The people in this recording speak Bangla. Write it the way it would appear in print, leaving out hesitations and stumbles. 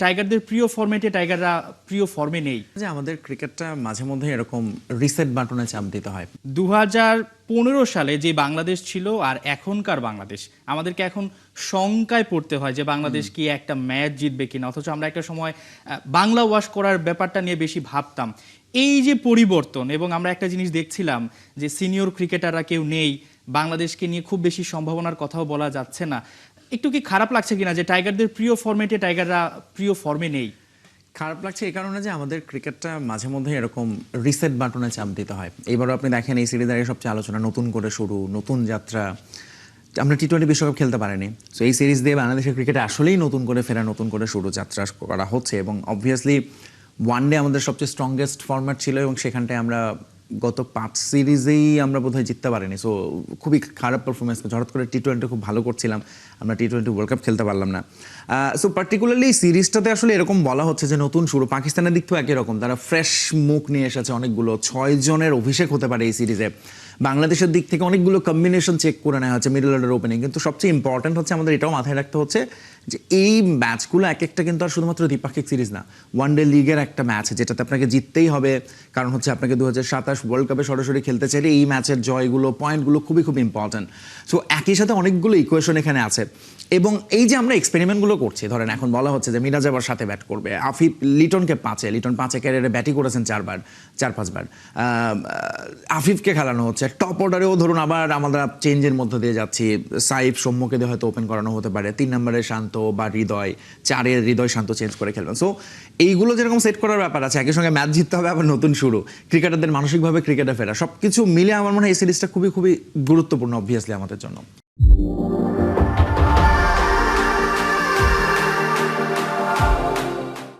টাইগারদের প্রিয় ফরম্যাটে টাইগাররা প্রিয় ফর্মে নেই। যে আমাদের ক্রিকেটটা মাঝে মধ্যে এরকম রিসেট বাটনে চাপ দিতে হয়। 2015 সালে যে বাংলাদেশ ছিল আর এখনকার বাংলাদেশ, আমাদেরকে এখন শঙ্কায় পড়তে হয় যে বাংলাদেশ কি একটা ম্যাচ জিতবে কিনা, অথচ আমরা একটা সময় বাংলা ওয়াশ করার ব্যাপারটা নিয়ে বেশি ভাবতাম। এই যে পরিবর্তন, এবং আমরা একটা জিনিস দেখছিলাম যে সিনিয়র ক্রিকেটাররা কেউ নেই, বাংলাদেশকে নিয়ে খুব বেশি সম্ভাবনার কথাও বলা যাচ্ছে না। একটু কি খারাপ লাগছে কিনা যে টাইগারদের প্রিয় ফরম্যাটে টাইগাররা প্রিয় ফর্মে নেই? খারাপ লাগছে এই কারণে যে আমাদের ক্রিকেটটা মাঝে মধ্যে এরকম রিসেট বাটনে চাপ দিতে হয়। এইবারও আপনি দেখেন এই সিরিজের সবচেয়ে আলোচনা নতুন করে শুরু, নতুন যাত্রা। আমরা টি-20 বিশ্বকাপ খেলতে পারিনি, সো এই সিরিজ দিয়ে বাংলাদেশের ক্রিকেটে আসলেই নতুন করে ফেরা, নতুন করে শুরু যাত্রা করা হচ্ছে। এবং অবভিয়াসলি ওয়ানডে আমাদের সবচেয়ে স্ট্রংগেস্ট ফরম্যাট ছিল এবং সেখানটায় আমরা গত 5 সিরিজেই আমরা বোধহয় জিততে পারিনি। সো খুবই খারাপ পারফরমেন্স। হঠাৎ করে টি-20 খুব ভালো করছিলাম, আমরা টি-20 ওয়ার্ল্ড কাপ খেলতে পারলাম না। সো পার্টিকুলারলি এই সিরিজটাতে আসলে এরকম বলা হচ্ছে যে নতুন শুরু। পাকিস্তানের দিক থেকেও একই রকম, তারা ফ্রেশ মুখ নিয়ে এসেছে অনেকগুলো, 6 জনের অভিষেক হতে পারে এই সিরিজে। বাংলাদেশের দিক থেকে অনেকগুলো কম্বিনেশন চেক করে নেওয়া হচ্ছে মিডল অর্ডার ওপেনিং। কিন্তু সবচেয়ে ইম্পর্টেন্ট হচ্ছে আমাদের এটাও মাথায় রাখতে হচ্ছে যে এই ম্যাচগুলো এক একটা কিন্তু আর শুধুমাত্র দ্বিপাক্ষিক সিরিজ না, ওয়ানডে লিগের একটা ম্যাচ যেটাতে আপনাকে জিততেই হবে। কারণ হচ্ছে আপনাকে 2027 ওয়ার্ল্ড কাপে সরাসরি খেলতে চাইলে এই ম্যাচের জয়গুলো, পয়েন্টগুলো খুবই খুব ইম্পর্টেন্ট। সো একই সাথে অনেকগুলো ইকুয়েশন এখানে আছে। এবং এই যে আমরা এক্সপেরিমেন্টগুলো করছি, ধরেন এখন বলা হচ্ছে যে মিরাজ আবার সাথে ব্যাট করবে, আফিফ লিটনকে লিটন 5 ক্যারিয়ারে ব্যাটিং করেছেন 4-5 বার, আফিফকে খেলানো হচ্ছে। টপ অর্ডারেও ধরুন আবার আমরা চেঞ্জের মধ্যে দিয়ে যাচ্ছি, সাইফ সৌম্যকে দিয়ে হয়তো ওপেন করানো হতে পারে, 3 নম্বরে শান্ত বা হৃদয়, 4-এ হৃদয় শান্ত চেঞ্জ করে খেলবেন। সো এইগুলো যেরকম সেট করার ব্যাপার আছে, একই সঙ্গে ম্যাচ জিততে হবে, আবার নতুন শুরু, ক্রিকেটারদের মানসিকভাবে ক্রিকেটে ফেরা, সব কিছু মিলে আমার মনে হয় এই সিরিজটা খুবই খুবই গুরুত্বপূর্ণ অবভিয়াসলি আমাদের জন্য।